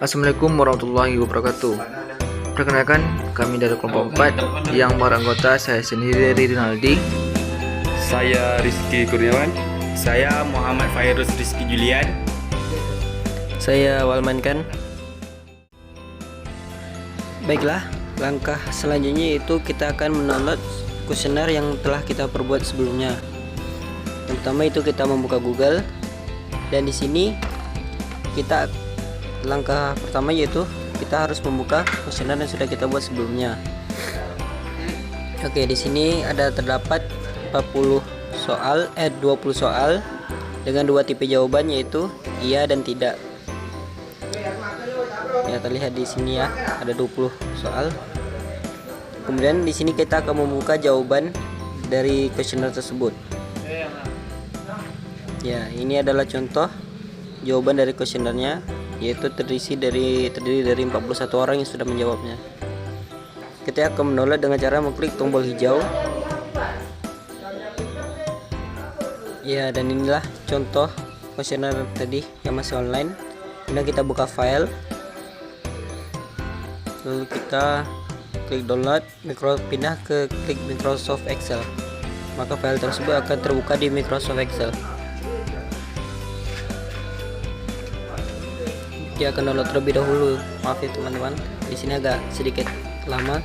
Assalamualaikum warahmatullahi wabarakatuh. Perkenalkan, kami dari kelompok 4 yang beranggota saya sendiri Rinaldi. Saya Rizky Kurniawan. Saya Muhammad Fairuz Rizky Julian. Saya Walmankan. Baiklah, langkah selanjutnya itu kita akan mendownload kuesioner yang telah kita perbuat sebelumnya. Yang pertama itu kita membuka Google, dan di sini kita langkah pertama yaitu kita harus membuka kuesioner yang sudah kita buat sebelumnya. Oke, di sini terdapat 20 soal dengan dua tipe jawaban, yaitu iya dan tidak. Ya, terlihat di sini ya, ada 20 soal. Kemudian di sini kita akan membuka jawaban dari kuesioner tersebut. Ya, ini adalah contoh jawaban dari kuesionernya, yaitu terdiri dari 41 orang yang sudah menjawabnya. Kita akan mendownload dengan cara mengklik tombol hijau. Ya, dan inilah contoh kuesioner tadi yang masih online. Kemudian kita buka file, lalu kita klik download, pindah ke klik Microsoft Excel, maka file tersebut akan terbuka di Microsoft Excel. Dia akan download terlebih dahulu, maaf ya teman-teman, di sini agak sedikit lama.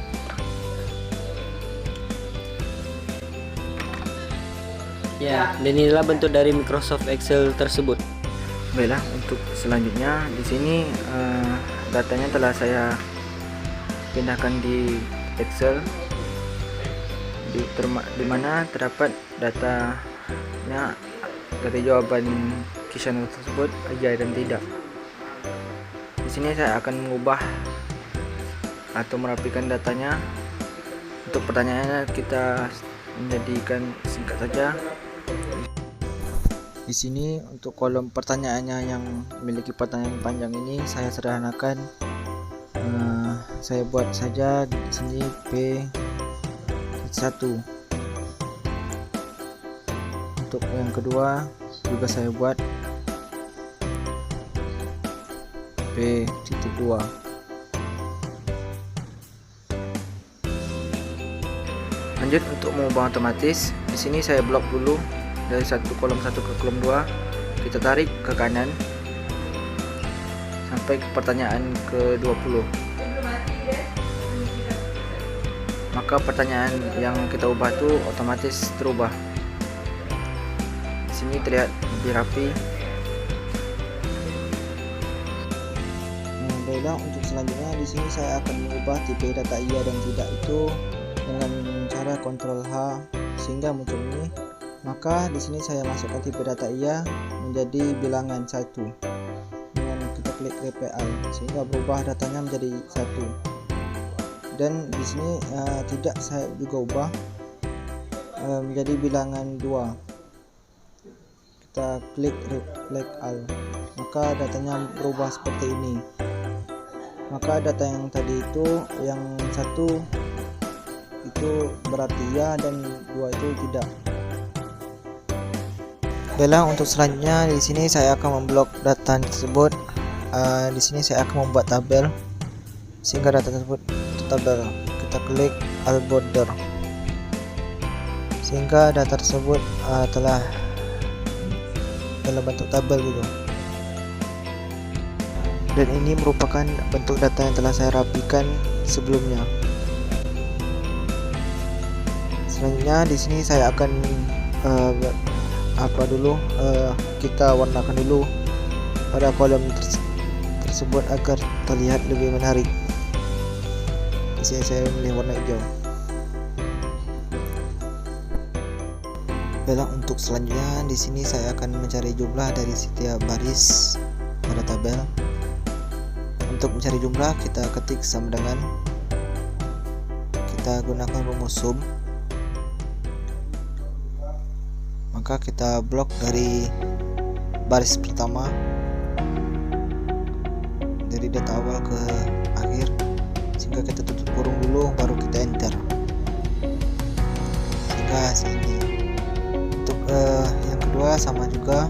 Ya, dan inilah bentuk dari Microsoft Excel tersebut. Baiklah, untuk selanjutnya di sini datanya telah saya pindahkan di Excel, di mana terdapat datanya dari jawaban kuesioner tersebut iya dan tidak. Di sini saya akan mengubah atau merapikan datanya. Untuk pertanyaannya kita menjadikan singkat saja. Di sini untuk kolom pertanyaannya yang memiliki pertanyaan panjang ini saya sederhanakan. Saya buat saja di sini P1. Untuk yang kedua juga saya buat P2. Lanjut untuk mengubah otomatis, di sini saya blok dulu dari kolom 1 ke kolom 2. Kita tarik ke kanan sampai ke pertanyaan ke-20. Maka pertanyaan yang kita ubah itu otomatis terubah. Di sini terlihat lebih rapi. Baiklah, untuk selanjutnya di sini saya akan mengubah tipe data iya dan tidak itu dengan cara Ctrl H sehingga muncul ini. Maka di sini saya masukkan tipe data iya menjadi bilangan 1 dengan kita klik replace sehingga berubah datanya menjadi 1. Dan di sini tidak saya juga ubah menjadi bilangan 2. Kita klik replace all, maka datanya berubah seperti ini. Maka data yang tadi itu yang 1 itu berarti ya dan 2 itu tidak. Baiklah, untuk selanjutnya di sini saya akan memblok data tersebut. Di sini saya akan membuat tabel sehingga data tersebut tabel. Kita klik all border sehingga data tersebut telah dalam bentuk tabel gitu. Dan ini merupakan bentuk data yang telah saya rapikan sebelumnya. Selanjutnya di sini saya akan kita warnakan dulu pada kolom tersebut agar terlihat lebih menarik. Di sini saya memilih warna hijau. Baiklah, untuk selanjutnya di sini saya akan mencari jumlah dari setiap baris pada tabel. Untuk mencari jumlah kita ketik sama dengan, kita gunakan rumus sum, maka kita blok dari baris pertama dari data awal ke akhir sehingga kita tutup kurung dulu, baru kita enter sehingga hasil ini. Untuk yang kedua sama juga,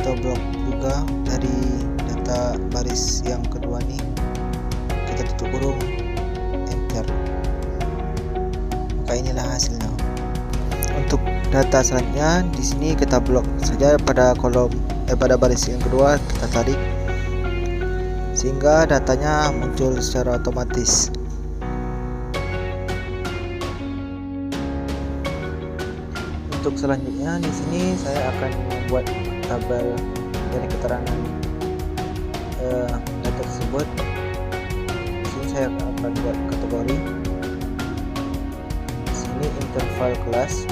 atau blok juga dari data baris yang kedua nih. Kita tutup kurung, enter. Maka inilah hasilnya. Untuk data selanjutnya di sini kita blok saja pada pada baris yang kedua, kita tarik sehingga datanya muncul secara otomatis. Untuk selanjutnya di sini saya akan membuat tabel dari keterangan data tersebut. Di sini saya akan buat kategori. Di sini interval kelas.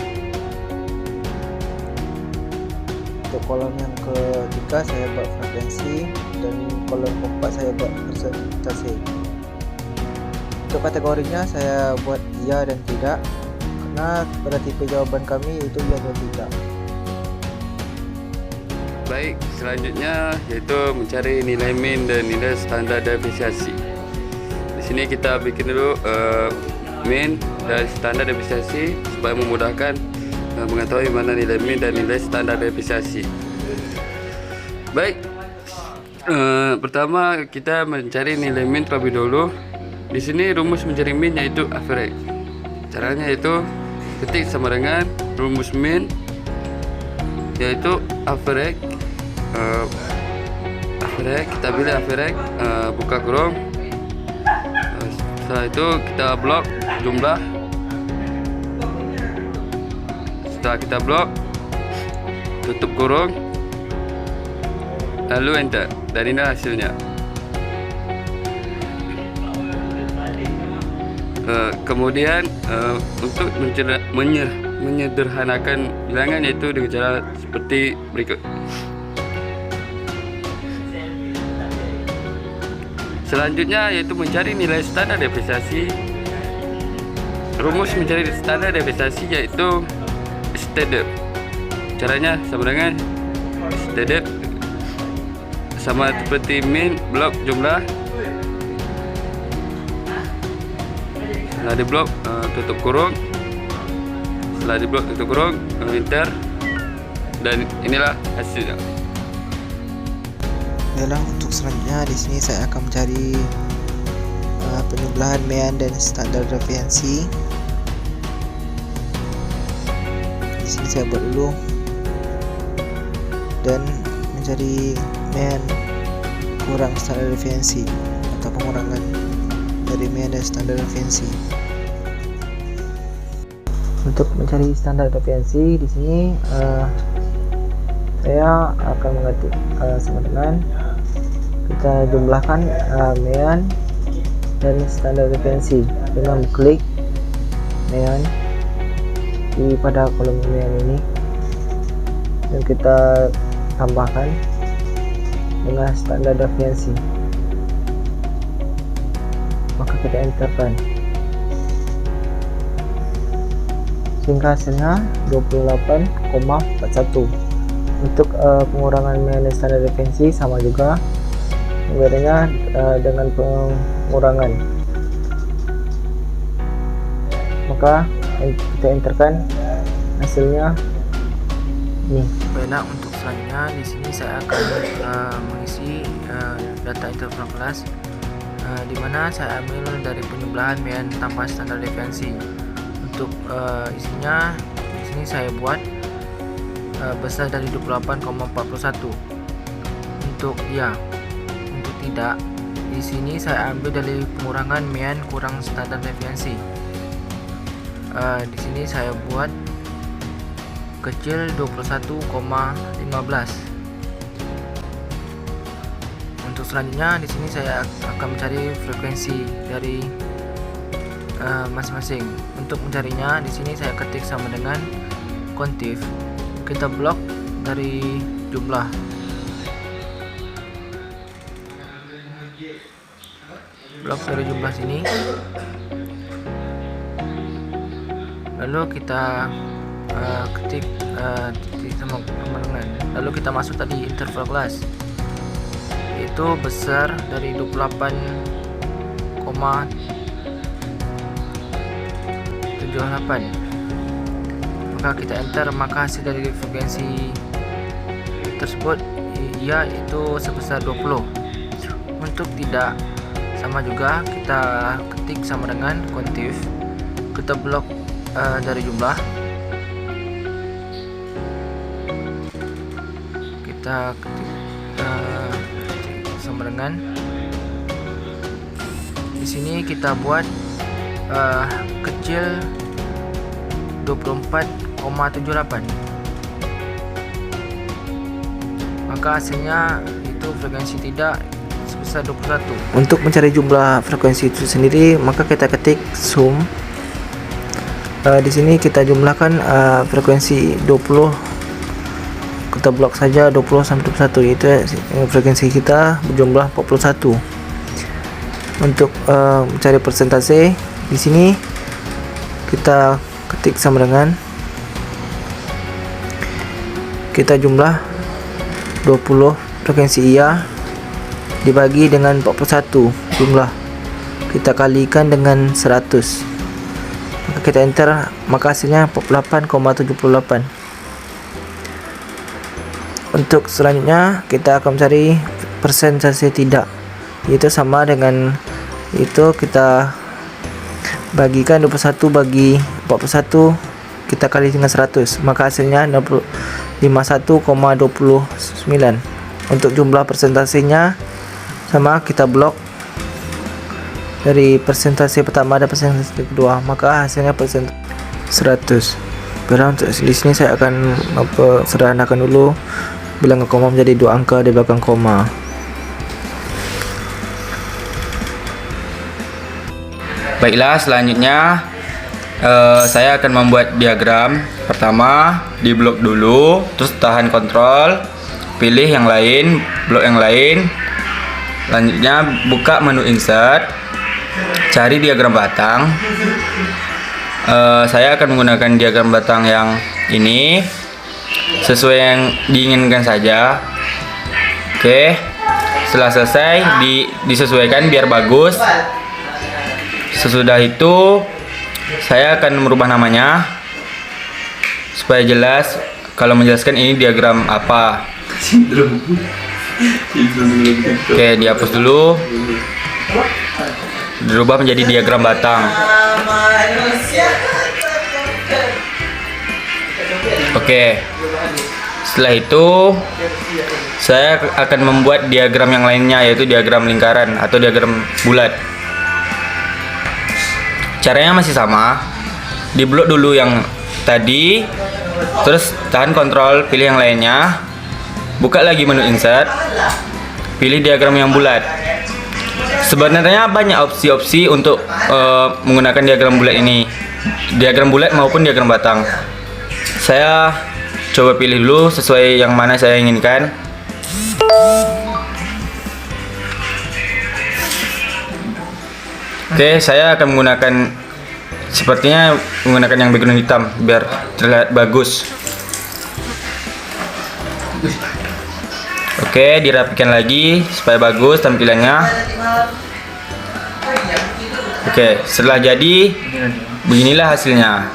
Untuk kolom yang ketiga saya buat frekuensi, dan kolom keempat saya buat persentase. Untuk kategorinya saya buat iya dan tidak, karena pada tipe jawaban kami itu iya atau tidak. Baik, selanjutnya yaitu mencari nilai min dan nilai standar deviasi. Di sini kita bikin dulu min dan standar deviasi supaya memudahkan mengetahui mana nilai min dan nilai standar deviasi. Baik, pertama kita mencari nilai min terlebih dahulu. Di sini rumus mencari min yaitu average. Caranya yaitu ketik sama dengan rumus min yaitu average. Kita pilih average, buka kurung. Setelah itu kita blok jumlah. Setelah kita blok, tutup kurung, lalu enter, dan ini hasilnya. Kemudian untuk menyederhanakan bilangan yaitu dengan cara seperti berikut. Selanjutnya yaitu mencari nilai standar deviasi. Rumus mencari standar deviasi yaitu standard. Caranya sama dengan standard, sama seperti min, blok jumlah. Setelah di blok tutup kurung. Setelah di blok tutup kurung, enter, dan inilah hasilnya. Baiklah, untuk selanjutnya di sini saya akan mencari penjumlahan mean dan standar deviasi. Di sini saya buat dulu dan mencari mean kurang standar deviasi atau pengurangan dari mean dan standar deviasi. Untuk mencari standar deviasi di sini saya akan mengetik sama dengan kita jumlahkan mean dan standar deviasi dengan klik mean pada kolom mean ini, dan kita tambahkan dengan standar deviasi, maka kita enterkan sehingga hasilnya 28,41. Untuk pengurangan mean dan standar deviasi sama juga, bedanya dengan pengurangan, maka kita enterkan hasilnya nih. Baiklah, untuk selanjutnya di sini saya akan mengisi data interval kelas, di mana saya ambil dari penjumlahan mean tanpa standar deviasi. Untuk isinya di sini saya buat besar dari 28,41 untuk iya. Untuk tidak, di sini saya ambil dari pengurangan mean kurang standar deviasi. Di sini saya buat kecil 21,15. Untuk selanjutnya di sini saya akan mencari frekuensi dari masing-masing. Untuk mencarinya di sini saya ketik sama dengan kontif. Kita blok dari jumlah. Blok dari jumlah sini. Lalu kita ketik titik sama dengan. Lalu kita masuk tadi interval kelas. Itu besar dari 28,78. Maka kita enter, maka hasil dari frekuensi tersebut ia itu sebesar 20. Untuk tidak sama juga, kita ketik sama dengan kontif, kita blok dari jumlah, kita ketik sama dengan, di sini kita buat kecil 24,78, maka hasilnya itu frekuensi tidak sebesar 21. Untuk mencari jumlah frekuensi itu sendiri, maka kita ketik sum. Di sini kita jumlahkan frekuensi 20, kita blok saja 20 sampai 21, yaitu frekuensi kita berjumlah 41. Untuk mencari persentase, di sini kita ketik sama dengan, kita jumlah 20 frekuensi ia dibagi dengan 41 jumlah, kita kalikan dengan 100, maka kita enter, maka hasilnya 48,78. Untuk selanjutnya kita akan mencari persentase tidak, yaitu sama dengan itu, kita bagikan 21 bagi 41, kita kali dengan 100, maka hasilnya 51,29. Untuk jumlah persentasenya sama, kita blok dari persentase pertama dan persentase kedua, maka hasilnya persentase 100. Untuk di sini saya akan sederhanakan dulu bilangan koma menjadi 2 angka di belakang koma. Baiklah, selanjutnya saya akan membuat diagram. Pertama, di blok dulu, terus tahan kontrol, pilih yang lain, blok yang lain. Selanjutnya buka menu insert, cari diagram batang. Saya akan menggunakan diagram batang yang ini, sesuai yang diinginkan saja. Oke, setelah selesai disesuaikan biar bagus. Sesudah itu saya akan merubah namanya supaya jelas kalau menjelaskan ini diagram apa. Oke, dihapus dulu, dirubah menjadi diagram batang. Oke, setelah itu saya akan membuat diagram yang lainnya, yaitu diagram lingkaran atau diagram bulat. Caranya masih sama, di blok dulu yang tadi, terus tahan kontrol, pilih yang lainnya, buka lagi menu insert, pilih diagram yang bulat. Sebenarnya banyak opsi-opsi untuk menggunakan diagram bulat ini, diagram bulat maupun diagram batang. Saya coba pilih dulu sesuai yang mana saya inginkan. Oke, saya akan sepertinya menggunakan yang background hitam biar terlihat bagus. Oke, dirapikan lagi supaya bagus tampilannya. Oke, setelah jadi beginilah hasilnya.